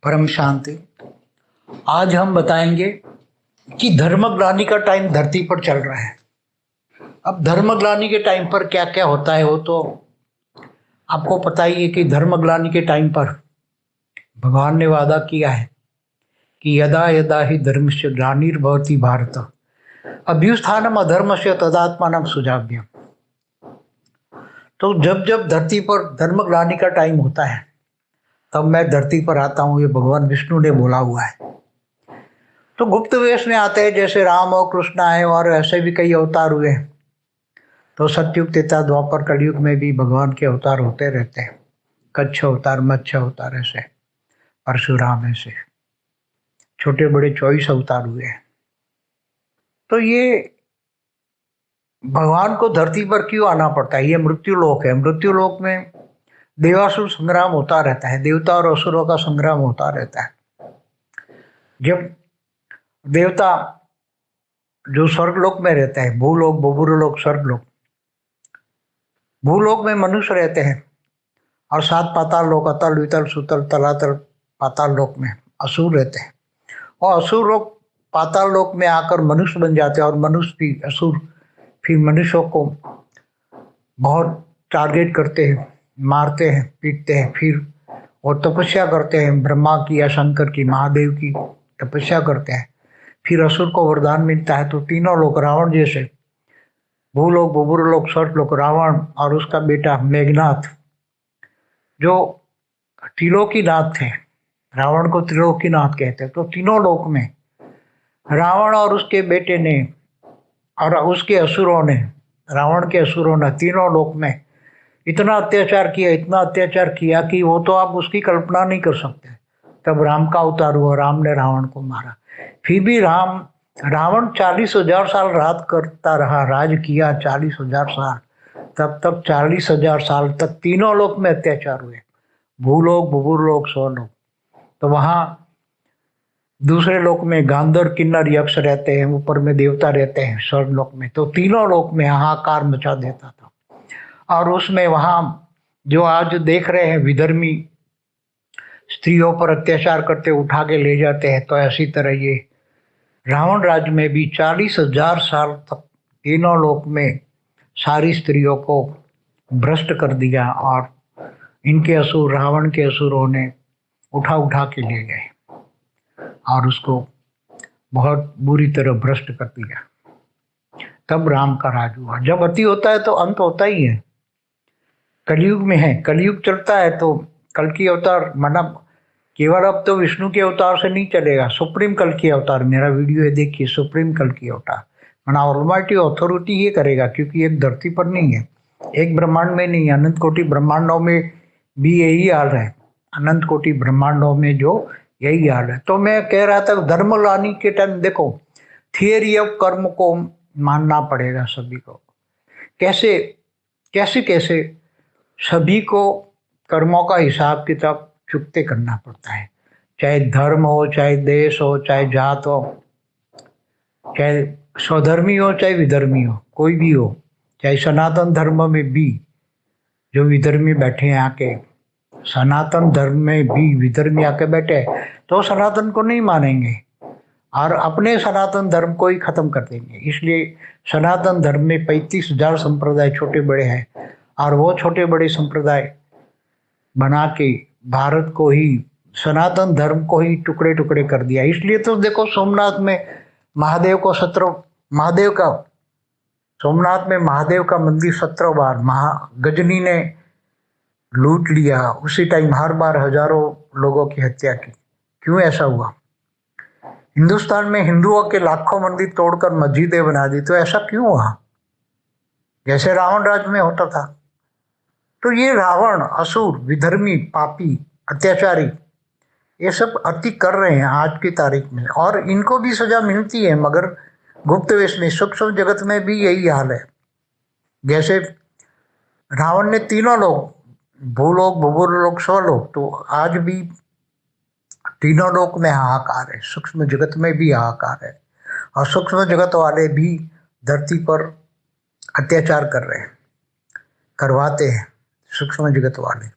परम शांति। आज हम बताएंगे कि धर्मग्लानि का टाइम धरती पर चल रहा है। अब धर्मग्लानि के टाइम पर क्या क्या होता है वो तो आपको पता ही है कि धर्मग्लानि के टाइम पर भगवान ने वादा किया है कि यदा यदा ही धर्मस्य ग्लानिर्भवति भारत अभ्युत्थानम अधर्मस्य तदात्मानं सुजाम्यहम्। तो जब जब धरती पर धर्मग्लानि का टाइम होता है तब मैं धरती पर आता हूँ, ये भगवान विष्णु ने बोला हुआ है। तो गुप्त वेश में आते हैं, जैसे राम और कृष्ण आए और ऐसे भी कई अवतार हुए। तो सतयुग त्रेता द्वापर कलयुग में भी भगवान के अवतार होते रहते हैं। कच्छ अवतार, मत्स्य अवतार, ऐसे परशुराम, ऐसे छोटे बड़े 24 अवतार हुए हैं। तो ये भगवान को धरती पर क्यों आना पड़ता है? ये मृत्यु लोक है। मृत्यु लोक में देवासुर संग्राम होता रहता है, देवता और असुरों का संग्राम होता रहता है। जब देवता जो स्वर्गलोक में रहते हैं, भूलोक, बबुरलोक, स्वर्गलोक, भूलोक में मनुष्य रहते हैं और 7 पाताल लोक, अतल, वितल, सुतल, तलातल पाताल लोक में असुर रहते हैं। और असुर लोग पाताल लोक में आकर मनुष्य बन जाते हैं और मनुष्य भी असुर फिर मनुष्यों को बहुत टारगेट करते हैं, मारते हैं, पीटते हैं। फिर वो तपस्या करते हैं, ब्रह्मा की या शंकर की, महादेव की तपस्या करते हैं। फिर असुर को वरदान मिलता है। तो तीनों लोग रावण जैसे, भूलोक, बबुरलोक, स्वर्गलोक, रावण और उसका बेटा मेघनाथ जो त्रिलोकीनाथ थे, रावण को त्रिलोकीनाथ कहते हैं। तो तीनों लोक में रावण और उसके बेटे ने और उसके असुरों ने, रावण के असुरों ने तीनों लोक में इतना अत्याचार किया, इतना अत्याचार किया कि वो तो आप उसकी कल्पना नहीं कर सकते। तब राम का अवतार हुआ, राम ने रावण को मारा। फिर भी रावण 40,000 साल राज करता रहा, राज किया 40,000 साल। तब तक 40,000 साल तक तीनों लोक में अत्याचार हुए, भूलोक, भूलोक, स्वलोक। तो वहां दूसरे लोक में गांधर, किन्नर, यक्ष रहते हैं, ऊपर में देवता रहते हैं स्वर्ग लोक में। तो तीनों लोक में हाहाकार मचा देता था। और उसमें वहां जो आज देख रहे हैं विधर्मी स्त्रियों पर अत्याचार करते, उठा के ले जाते हैं, तो ऐसी तरह ये रावण राज्य में भी 40,000 साल तक तीनों लोक में सारी स्त्रियों को भ्रष्ट कर दिया और इनके असुर, रावण के असुरों ने उठा उठा के ले गए और उसको बहुत बुरी तरह भ्रष्ट कर दिया। तब राम का राज हुआ। जब अति होता है तो अंत होता ही है। कलयुग में है, कलयुग चलता है तो कल की अवतार, मतलब केवल अब तो विष्णु के अवतार से नहीं चलेगा, सुप्रीम कल की अवतार, मेरा वीडियो है देखिए, सुप्रीम कल की अवतार, माना ऑलमाइटी अथॉरिटी ये करेगा, क्योंकि एक धरती पर नहीं है, एक ब्रह्मांड में नहीं, अनंत कोटि ब्रह्मांडों में भी यही हाल है। अनंत कोटि ब्रह्मांडों में जो यही हाल है। तो मैं कह रहा था धर्मग्लानि के टाइम देखो, थियरी ऑफ कर्म को मानना पड़ेगा सभी को। कैसे कैसे कैसे सभी को कर्मों का हिसाब किताब चुकते करना पड़ता है। चाहे धर्म हो, चाहे देश हो, चाहे जात हो, चाहे स्वधर्मी हो, चाहे विधर्मी हो, कोई भी हो। चाहे सनातन धर्म में भी जो विधर्मी बैठे हैं आके, सनातन धर्म में भी विधर्मी आके बैठे तो सनातन को नहीं मानेंगे और अपने सनातन धर्म को ही खत्म कर देंगे। इसलिए सनातन धर्म में 35,000 संप्रदाय छोटे बड़े हैं और वो छोटे बड़े संप्रदाय बना के भारत को ही, सनातन धर्म को ही टुकड़े टुकड़े कर दिया। इसलिए तो देखो सोमनाथ में महादेव को 17, महादेव का, सोमनाथ में महादेव का मंदिर 17 बार गजनी ने लूट लिया। उसी टाइम हर बार हजारों लोगों की हत्या की। क्यों ऐसा हुआ? हिंदुस्तान में हिंदुओं के लाखों मंदिर तोड़कर मस्जिदें बना दी, तो ऐसा क्यों हुआ? जैसे रावण राज्य में होता था। तो ये रावण, असुर, विधर्मी, पापी, अत्याचारी, ये सब अति कर रहे हैं आज की तारीख में, और इनको भी सजा मिलती है, मगर गुप्त वेश में, सूक्ष्म जगत में भी यही हाल है। जैसे रावण ने तीनों लोग, भूलोक, भूगोलोक, स्वलोक, तो आज भी तीनों लोक में हाहाकार है, सूक्ष्म जगत में भी हाहाकार है, और सूक्ष्म जगत वाले भी धरती पर अत्याचार कर रहे हैं, करवाते हैं सूक्ष्म जगत वाले।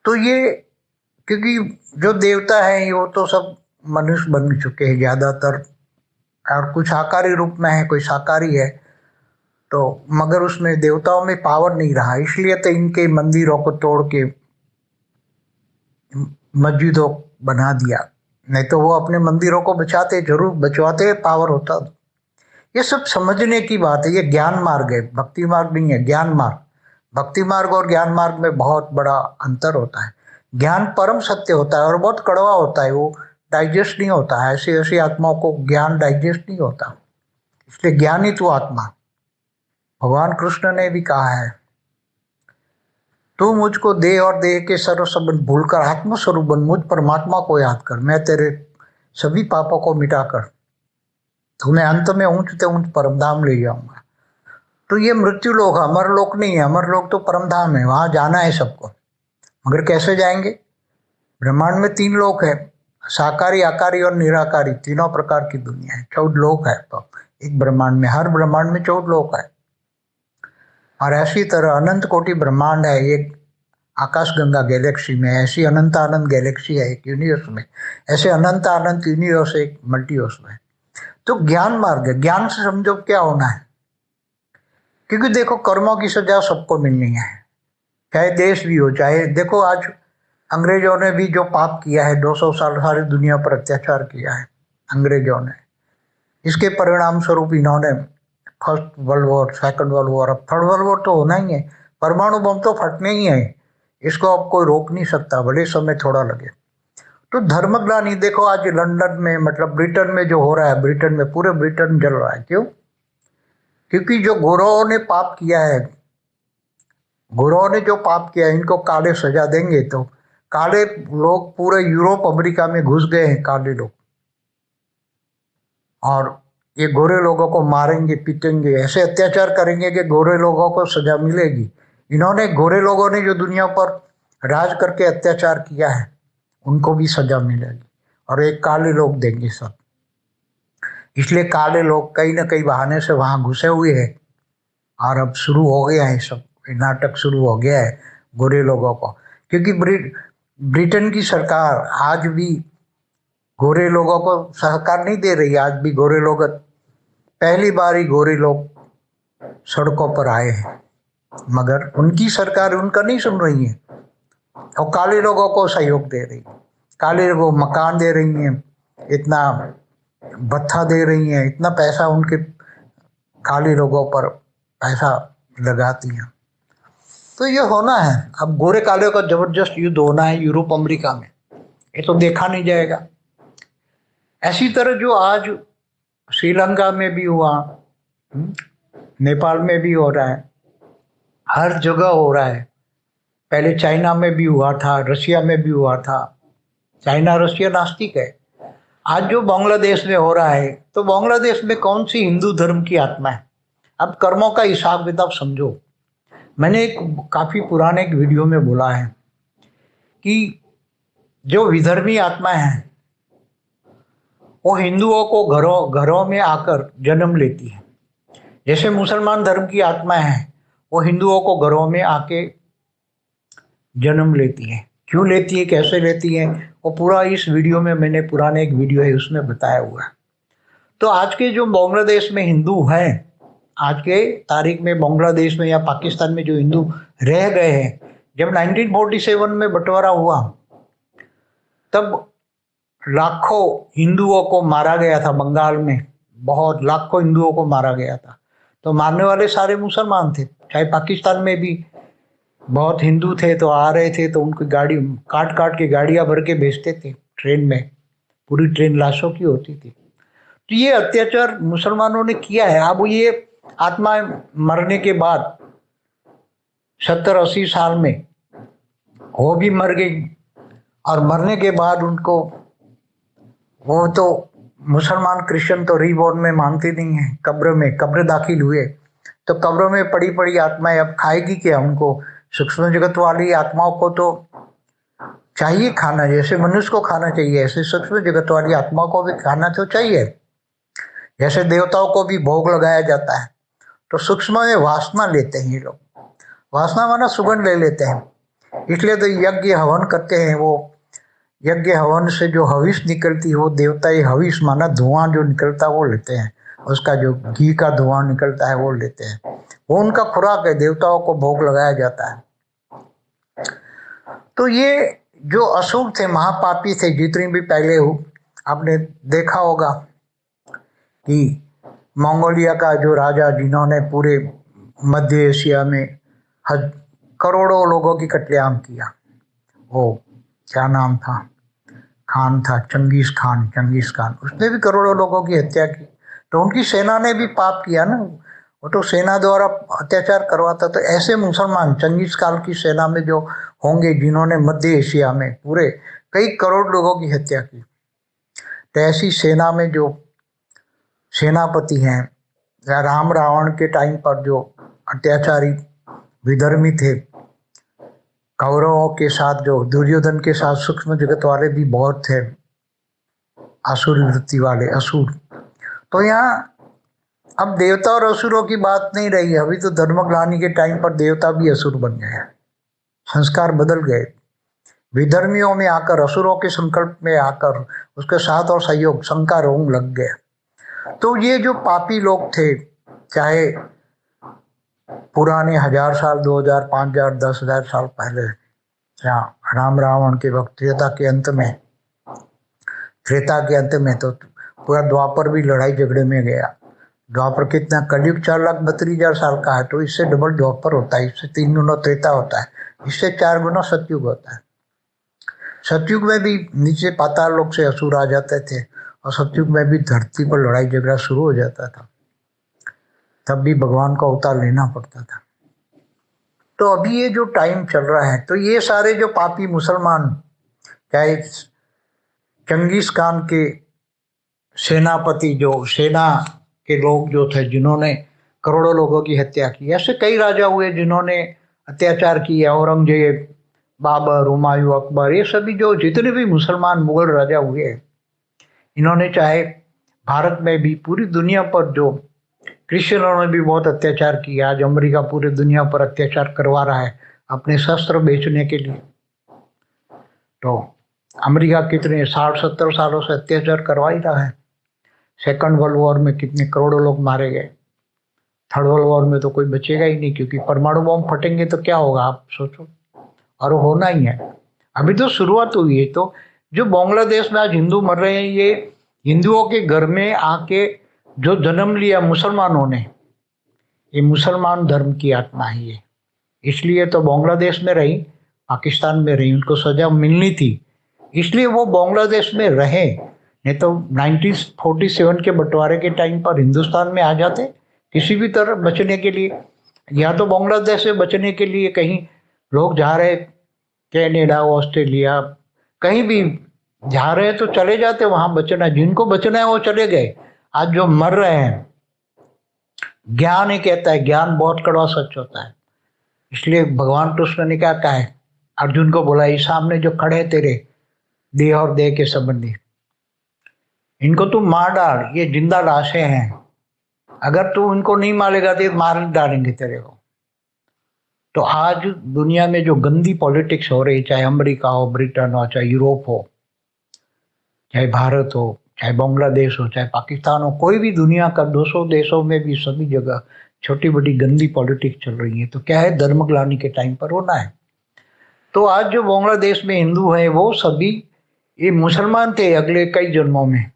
तो ये क्योंकि जो देवता है वो तो सब मनुष्य बन चुके हैं ज़्यादातर, और कुछ आकारी रूप में है, कोई शाकाहारी है, तो मगर उसमें देवताओं में पावर नहीं रहा, इसलिए तो इनके मंदिरों को तोड़ के मस्जिदों बना दिया। नहीं तो वो अपने मंदिरों को बचाते, जरूर बचवाते, पावर होता। ये सब समझने की बात है, ये ज्ञान मार्ग है, भक्ति मार्ग नहीं है, ज्ञान मार्ग। भक्ति मार्ग और ज्ञान मार्ग में बहुत बड़ा अंतर होता है। ज्ञान परम सत्य होता है और बहुत कड़वा होता है, वो डाइजेस्ट नहीं होता है, ऐसी ऐसी आत्माओं को ज्ञान डाइजेस्ट नहीं होता, इसलिए ज्ञान ही तू आत्मा। भगवान कृष्ण ने भी कहा है, तू मुझको देह और देह के सर्व संबंध भूलकर आत्मस्वरूप बन, मुझ परमात्मा को याद कर, मैं तेरे सभी पापों को मिटाकर तुम्हें अंत में ऊंच से ऊंच परमधाम ले जाऊंगा। तो ये मृत्यु लोक, अमर लोक नहीं है, अमर लोक तो परमधाम है, वहां जाना है सबको। मगर कैसे जाएंगे? ब्रह्मांड में 3 लोक है, साकारी, आकारी और निराकारी, तीनों प्रकार की दुनिया है, 14 लोक है। तो एक ब्रह्मांड में, हर ब्रह्मांड में 14 लोक है। और ऐसी तरह अनंत कोटि ब्रह्मांड है एक आकाशगंगा गैलेक्सी में, ऐसी अनंत अनंत गैलेक्सी है एक यूनिवर्स में, ऐसे अनंत अनंत यूनिवर्स एक मल्टीवर्स में। तो ज्ञान मार्ग है, ज्ञान से समझो क्या होना है। क्योंकि देखो कर्मों की सजा सबको मिलनी है, चाहे देश भी हो, चाहे देखो आज अंग्रेजों ने भी जो पाप किया है, 200 साल सारी दुनिया पर अत्याचार किया है अंग्रेजों ने, इसके परिणाम स्वरूप इन्होंने first world war, second world war, अब थर्ड वर्ल्ड वॉर तो होना ही है, परमाणु बम तो फटने ही है, इसको अब कोई रोक नहीं सकता, भले समय थोड़ा लगे। तो धर्मग्लानि देखो आज लंदन में, मतलब ब्रिटेन में जो हो रहा है, ब्रिटेन में पूरे ब्रिटेन जल रहा है, क्यों? क्योंकि जो गोरों ने पाप किया है, गोरों ने जो पाप किया है, इनको काले सजा देंगे, तो काले लोग पूरे यूरोप अमेरिका में घुस गए हैं, काले लोग, और ये गोरे लोगों को मारेंगे, पीटेंगे, ऐसे अत्याचार करेंगे कि गोरे लोगों को सजा मिलेगी। इन्होंने, गोरे लोगों ने जो दुनिया पर राज करके अत्याचार किया है, उनको भी सजा मिलेगी, और एक काले लोग देंगे सब। इसलिए काले लोग कहीं ना कहीं बहाने से वहां घुसे हुए हैं, और अब शुरू हो गया है सब नाटक, शुरू हो गया है गोरे लोगों को। क्योंकि ब्रिटेन की सरकार आज भी गोरे लोगों को सहकार नहीं दे रही। आज भी गोरे लोग, पहली बार ही गोरे लोग सड़कों पर आए हैं, मगर उनकी सरकार उनका नहीं सुन रही है, और काले लोगों को सहयोग दे रही है, काले लोगों को मकान दे रही हैं, इतना भत्ता दे रही हैं, इतना पैसा उनके काले लोगों पर पैसा लगाती हैं। तो ये होना है, अब गोरे काले का जबरदस्त युद्ध होना है यूरोप अमेरिका में, ये तो देखा नहीं जाएगा। ऐसी तरह जो आज श्रीलंका में भी हुआ, नेपाल में भी हो रहा है, हर जगह हो रहा है। पहले चाइना में भी हुआ था, रशिया में भी हुआ था। चाइना रशिया नास्तिक है। आज जो बांग्लादेश में हो रहा है, तो बांग्लादेश में कौन सी हिंदू धर्म की आत्मा है? अब कर्मों का हिसाब किताब समझो। मैंने एक काफी पुराने एक वीडियो में बोला है कि जो विधर्मी आत्मा है वो हिंदुओं को घरों में आकर जन्म लेती है। जैसे मुसलमान धर्म की आत्मा है, वो हिंदुओं को घरों में आके जन्म लेती है। क्यों लेती है, कैसे लेती है, वो पूरा इस वीडियो में, मैंने पुराने एक वीडियो है उसमें बताया हुआ है। तो आज के जो बांग्लादेश में हिंदू हैं, आज के तारीख में बांग्लादेश में या पाकिस्तान में जो हिंदू रह गए हैं, जब 1947 में बंटवारा हुआ तब लाखों हिंदुओं को मारा गया था बंगाल में, बहुत लाखों हिंदुओं को मारा गया था। तो मारने वाले सारे मुसलमान थे। चाहे पाकिस्तान में भी बहुत हिंदू थे, तो आ रहे थे तो उनकी गाड़ी काट काट के गाड़ियां भर के भेजते थे ट्रेन में, पूरी ट्रेन लाशों की होती थी। तो ये अत्याचार मुसलमानों ने किया है। अब ये आत्मा मरने के बाद 70-80 साल में वो भी मर गई, और मरने के बाद उनको, वो तो मुसलमान क्रिश्चियन तो रीबॉर्न में मानते नहीं है, कब्र दाखिल हुए, तो कब्रों में पड़ी पड़ी आत्माएं अब खाएगी क्या? उनको सूक्ष्म जगत वाली आत्माओं को तो चाहिए खाना, जैसे मनुष्य को खाना चाहिए, ऐसे सूक्ष्म जगत वाली आत्माओं को भी खाना तो चाहिए। जैसे देवताओं को भी भोग लगाया जाता है, तो सूक्ष्म में वासना लेते हैं ये लोग। वासना माना सुगंध ले लेते हैं, इसलिए तो यज्ञ हवन करते हैं, वो यज्ञ हवन से जो हविष निकलती है वो देवता ये हविष माना धुआं जो निकलता है वो लेते हैं, उसका जो घी का धुआं निकलता है वो लेते हैं, वो उनका खुराक है, देवताओं को भोग लगाया जाता है। तो ये जो असुर थे महापापी थे, जितनी भी पहले हो आपने देखा होगा कि मंगोलिया का जो राजा जिन्होंने पूरे मध्य एशिया में करोड़ों लोगों की कत्लेआम किया, वो क्या नाम था, खान था, चंगेज खान, उसने भी करोड़ों लोगों की हत्या की। तो उनकी सेना ने भी पाप किया ना, वो तो सेना द्वारा अत्याचार करवाता। तो ऐसे मुसलमान चंगेज खान की सेना में जो होंगे जिन्होंने मध्य एशिया में पूरे कई करोड़ लोगों की हत्या की, तो ऐसी सेना में जो सेनापति हैं, राम रावण के टाइम पर जो अत्याचारी विधर्मी थे, कौरवों के साथ जो दुर्योधन के साथ सूक्ष्म जगत वाले भी बहुत थे, असुर वृत्ति वाले असुर। तो यहाँ अब देवता और असुरों की बात नहीं रही। अभी तो धर्मग्लानि के टाइम पर देवता भी असुर बन गए, संस्कार बदल गए, विधर्मियों में आकर, असुरों के संकल्प में आकर उसके साथ और सहयोग शंका रोग लग गए। तो ये जो पापी लोग थे, चाहे पुराने 1000 साल, 2000, 5000, 10,000 साल पहले, या राम रावण के वक्त त्रेता के अंत में तो पूरा द्वापर भी लड़ाई झगड़े में गया। द्वापर कितना, कलयुग 4,32,000 साल का है, तो इससे डबल द्वापर होता है, इससे 3 गुना त्रेता होता है, इससे 4 गुना सतयुग होता है। सतयुग में भी नीचे पाताल लोक से असुर आ जाते थे, और सतयुग में भी धरती पर लड़ाई झगड़ा शुरू हो जाता था, तब भी भगवान का अवतार लेना पड़ता था। तो अभी ये जो टाइम चल रहा है, तो ये सारे जो पापी मुसलमान, चाहे चंगेज खान के सेनापति, जो सेना के लोग जो थे जिन्होंने करोड़ों लोगों की हत्या की, ऐसे कई राजा हुए जिन्होंने अत्याचार किया, औरंगजेब, बाबर, हुमायूं, अकबर, ये सभी जो जितने भी मुसलमान मुगल राजा हुए, इन्होंने चाहे भारत में भी, पूरी दुनिया पर जो क्रिश्चियनों ने भी बहुत अत्याचार किया। आज अमेरिका पूरी दुनिया पर अत्याचार करवा रहा है अपने शस्त्र बेचने के लिए। तो अमेरिका कितने 60-70 सालों से अत्याचार करवा ही रहा है। सेकंड वर्ल्ड वॉर में कितने करोड़ों लोग मारे गए, थर्ड वर्ल्ड वॉर में तो कोई बचेगा ही नहीं, क्योंकि परमाणु बम फटेंगे तो क्या होगा आप सोचो, और होना ही है। अभी तो शुरुआत हुई है। तो जो बांग्लादेश में आज हिंदू मर रहे हैं, ये हिंदुओं के घर में आके जो जन्म लिया मुसलमानों ने, ये मुसलमान धर्म की आत्मा ही है। इसलिए तो बांग्लादेश में रही, पाकिस्तान में रही, उनको सजा मिलनी थी, इसलिए वो बांग्लादेश में रहे। नहीं तो 1947 के बंटवारे के टाइम पर हिंदुस्तान में आ जाते किसी भी तरह बचने के लिए, या तो बांग्लादेश से बचने के लिए कहीं लोग जा रहे, कनाडा, ऑस्ट्रेलिया, कहीं भी जा रहे तो चले जाते, वहां बचना, जिनको बचना है वो चले गए। आज जो मर रहे हैं, ज्ञान ही कहता है, ज्ञान बहुत कड़वा सच होता है। इसलिए भगवान कृष्ण ने क्या कहा है, अर्जुन को बोला, ये सामने जो खड़े हैं तेरे देह और देह के संबंधी, इनको तू मार डाल, ये जिंदा लाशें हैं, अगर तू इनको नहीं मारेगा तो मार डालेंगे तेरे को। तो आज दुनिया में जो गंदी पॉलिटिक्स हो रही, चाहे अमेरिका हो, ब्रिटेन हो, चाहे यूरोप हो, चाहे भारत हो, चाहे बांग्लादेश हो, चाहे पाकिस्तान हो, कोई भी दुनिया का 200 देशों में भी सभी जगह छोटी बड़ी गंदी पॉलिटिक्स चल रही है। तो क्या है, धर्मग्लानि के टाइम पर होना है। तो आज जो बांग्लादेश में हिंदू है, वो सभी ये मुसलमान थे अगले कई जन्मों में,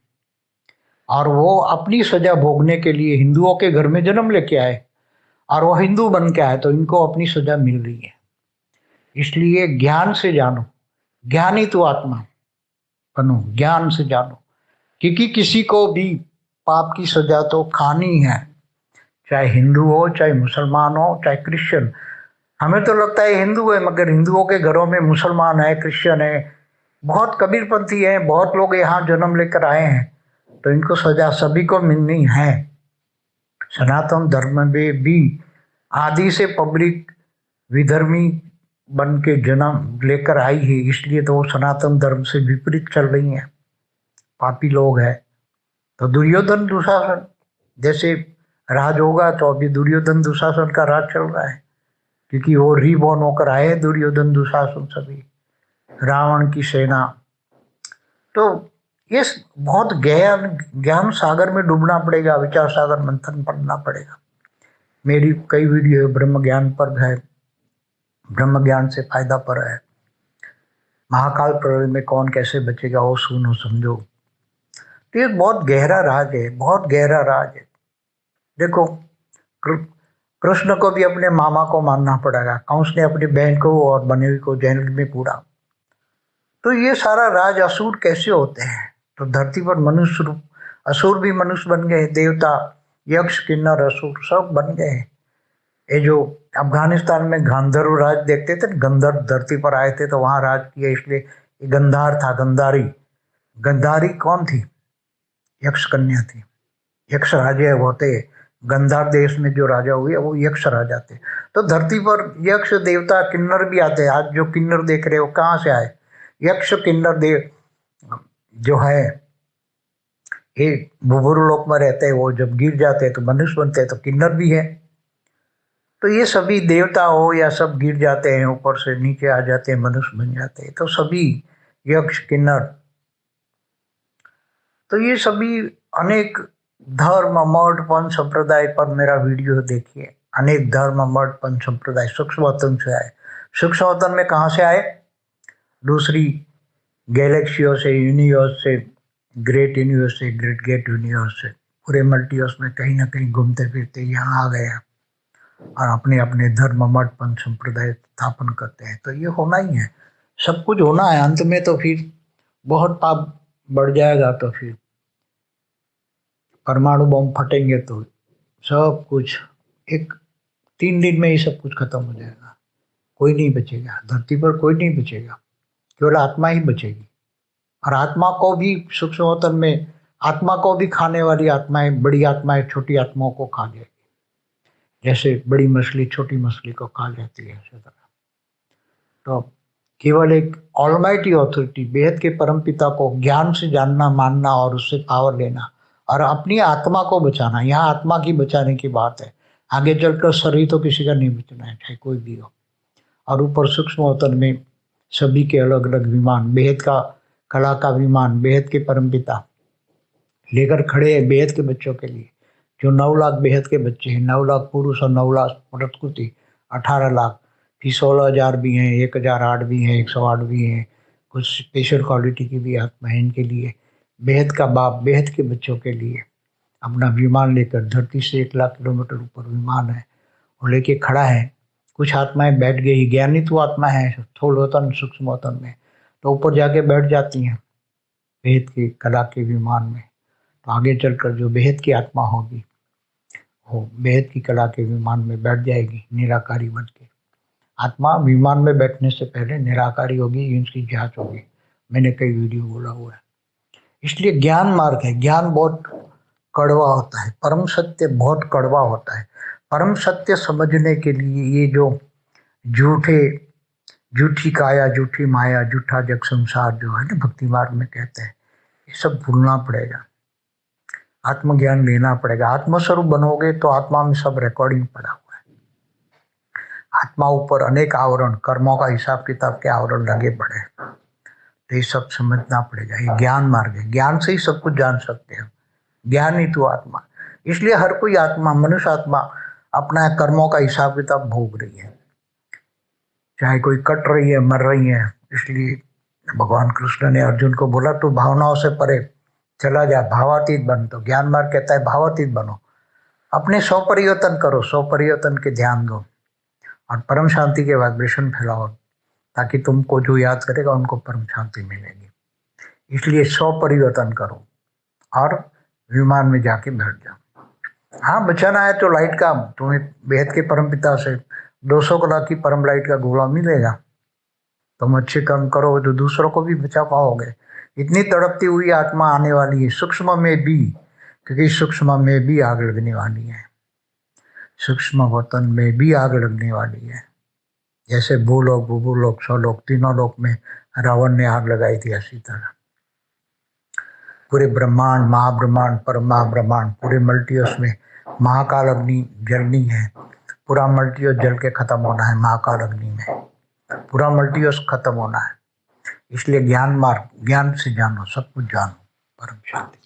और वो अपनी सजा भोगने के लिए हिंदुओं के घर में जन्म लेके आए, और वो हिंदू बन के आए, तो इनको अपनी सजा मिल रही है। इसलिए ज्ञान से जानो, ज्ञानी तो आत्मा बनो, ज्ञान से जानो, क्योंकि किसी को भी पाप की सजा तो खानी है, चाहे हिंदू हो, चाहे मुसलमान हो, चाहे क्रिश्चियन। हमें तो लगता है हिंदू है, मगर हिंदुओं के घरों में मुसलमान है, क्रिश्चियन है, बहुत कबीरपंथी है, बहुत लोग यहाँ जन्म लेकर आए हैं, तो इनको सजा सभी को मिलनी है। सनातन धर्म में भी आदि से पब्लिक विधर्मी बन के जन्म लेकर आई है, इसलिए तो वो सनातन धर्म से विपरीत चल रही हैं, पापी लोग हैं। तो दुर्योधन दुशासन जैसे राज होगा, तो अभी दुर्योधन दुशासन का राज चल रहा है, क्योंकि वो रीबॉर्न होकर आए दुर्योधन दुशासन, सभी रावण की सेना तो ये बहुत गहन ज्ञान सागर में डूबना पड़ेगा, विचार सागर मंथन पढ़ना पड़ेगा। मेरी कई वीडियो ब्रह्म ज्ञान पर है, ब्रह्म ज्ञान से फायदा पर है, महाकाल प्रलय में कौन कैसे बचेगा वो सुनो समझो। तो ये बहुत गहरा राज है, बहुत गहरा राज है। देखो कृष्ण को भी अपने मामा को मानना पड़ेगा, कंस ने अपनी बहन को और बनेवी को जेल में पूरा। तो ये सारा राज असुर कैसे होते हैं? तो धरती पर मनुष्य रूप असुर भी मनुष्य बन गए, देवता यक्ष किन्नर असुर सब बन गए। ये जो अफगानिस्तान में गांधर्व राज देखते थे, गंधर्व धरती पर आए थे तो वहां राज किया, इसलिए गंधार था, गंधारी। गंधारी कौन थी? यक्ष कन्या थी। यक्ष राजा होते, गंधार देश में जो राजा हुए वो यक्ष राजा थे। तो धरती पर यक्ष देवता किन्नर भी आते हैं। आज जो किन्नर देख रहे हो कहाँ से आए? यक्ष किन्नर देव जो है ये भूभुर लोक में रहते हैं, वो जब गिर जाते हैं तो मनुष्य बनते हैं, तो किन्नर भी है। तो ये सभी देवता हो या सब गिर जाते हैं, ऊपर से नीचे आ जाते हैं, मनुष्य बन जाते हैं। तो सभी यक्ष किन्नर, तो ये सभी अनेक धर्म मठ पंच संप्रदाय पर मेरा वीडियो देखिए। अनेक धर्म मठ पंच संप्रदाय सूक्ष्मवतन से आए। सूक्ष्मवतन में कहाँ से आए? दूसरी गैलेक्सियों से, यूनिवर्स से, ग्रेट यूनिवर्स से, ग्रेट गेट यूनिवर्स से, पूरे मल्टीवर्स में कहीं ना कहीं घूमते फिरते यहाँ आ गए और अपने अपने धर्म मठ पंच संप्रदाय स्थापन करते हैं। तो ये होना ही है, सब कुछ होना है। अंत में तो फिर बहुत पाप बढ़ जाएगा, तो फिर परमाणु बम फटेंगे तो सब कुछ एक 3 दिन में ही सब कुछ खत्म हो जाएगा। कोई नहीं बचेगा, धरती पर कोई नहीं बचेगा, केवल आत्मा ही बचेगी। और आत्मा को भी सूक्ष्मवतन में आत्मा को भी खाने वाली आत्माएं, बड़ी आत्माएं छोटी आत्माओं को खा जाएगी, जैसे बड़ी मछली छोटी मछली को खा जाती है, इसी तरह। तो केवल एक ऑलमाइटी ऑथोरिटी, बेहद के परम पिता को ज्ञान से जानना, मानना और उससे पावर लेना और अपनी आत्मा को बचाना। यहाँ आत्मा की बचाने की बात है, आगे चलकर शरीर तो किसी का नहीं बचना है, चाहे कोई भी हो। और ऊपर सूक्ष्मवतन में सभी के अलग अलग विमान, बेहद का कला का विमान बेहद के परमपिता लेकर खड़े हैं बेहद के बच्चों के लिए। जो 9 लाख बेहद के बच्चे हैं, 9 लाख पुरुष और 9 लाख प्रकृति, 18 लाख, फिर 16,000 भी हैं, 1,008 भी हैं, 108 भी हैं, कुछ स्पेशल क्वालिटी की भी आत्मा है। इनके लिए बेहद का बाप बेहद के बच्चों के लिए अपना विमान लेकर, धरती से 1 लाख किलोमीटर ऊपर विमान है, वो लेके खड़ा है। कुछ आत्माएं बैठ गई, ज्ञानी तो आत्मा है स्थूलवतन सूक्ष्मवतन में, तो ऊपर जाके बैठ जाती हैं बेहद की कला के विमान में। तो आगे चलकर जो बेहद की आत्मा होगी वो बेहद की कला के विमान में बैठ जाएगी निराकारी बन के। आत्मा विमान में बैठने से पहले निराकारी होगी, इनकी जांच होगी। मैंने कई वीडियो बोला हुआ है। इसलिए ज्ञान मार्ग है। ज्ञान बहुत कड़वा होता है, परम सत्य बहुत कड़वा होता है। परम सत्य समझने के लिए ये जो झूठी काया, झूठी माया, झूठा जग संसार जो है ना भक्ति मार्ग में कहते हैं, ये सब भूलना पड़ेगा, आत्मज्ञान लेना पड़ेगा। आत्मस्वरूप बनोगे तो आत्मा में सब रिकॉर्डिंग पड़ा हुआ है। आत्मा ऊपर अनेक आवरण, कर्मों का हिसाब किताब के आवरण लगे पड़े, तो ये सब समझना पड़ेगा। ये ज्ञान मार्ग है, ज्ञान से ही सब कुछ जान सकते हैं। ज्ञान ही तो आत्मा। इसलिए हर कोई आत्मा, मनुष्य आत्मा अपना कर्मों का हिसाब किताब भोग रही है, चाहे कोई कट रही है, मर रही है। इसलिए भगवान कृष्ण ने अर्जुन को बोला तू भावनाओं से परे चला जा, भावातीत बन। तो ज्ञान मार्ग कहता है भावातीत बनो, अपने स्व परिवर्तन करो, स्व परिवर्तन के ध्यान दो और परम शांति के वाइब्रेशन फैलाओ, ताकि तुमको जो याद करेगा उनको परम शांति मिलेगी। इसलिए स्व परिवर्तन करो और विमान में जाके बैठ जाओ। हाँ, बचाना है तो लाइट का, तुम्हें बेहद के परम पिता से 200 कला की परम लाइट का गोला मिलेगा। तुम अच्छे कर्म करो तो दूसरों को भी बचा पाओगे। इतनी तड़पती हुई आत्मा आने वाली है सूक्ष्म में भी, क्योंकि सूक्ष्म में भी आग लगने वाली है, सूक्ष्म वतन में भी आग लगने वाली है। जैसे भूलोक, भूभूलोक, स्वलोक, तीनों लोक में रावण ने आग लगाई थी, इसी तरह पूरे ब्रह्मांड, महाब्रह्मांड, परमहाब्रह्मांड, पूरे मल्टीवर्स में महाकाल अग्नि जलनी है। पूरा मल्टीवर्स जल के खत्म होना है महाकाल अग्नि में, पूरा मल्टीवर्स खत्म होना है। इसलिए ज्ञान मार्ग, ज्ञान से जानो, सब कुछ जानो, परम शांति।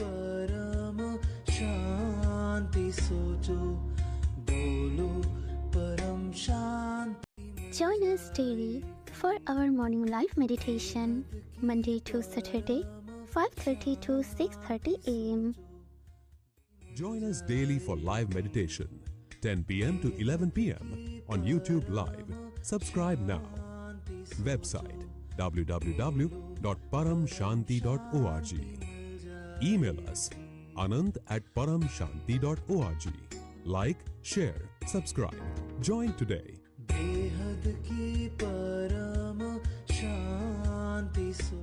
परम शांति सोचो, बोलो परम शांति। Join us daily for our morning live meditation, Monday to Saturday, 5:30 to 6:30 a.m. Join us daily for live meditation, 10 p.m. to 11 p.m. on YouTube Live. Subscribe now. Website www.paramshanti.org. Email us anand@paramshanti.org. Like, share, subscribe. Join today. बेहद की परम शांति सो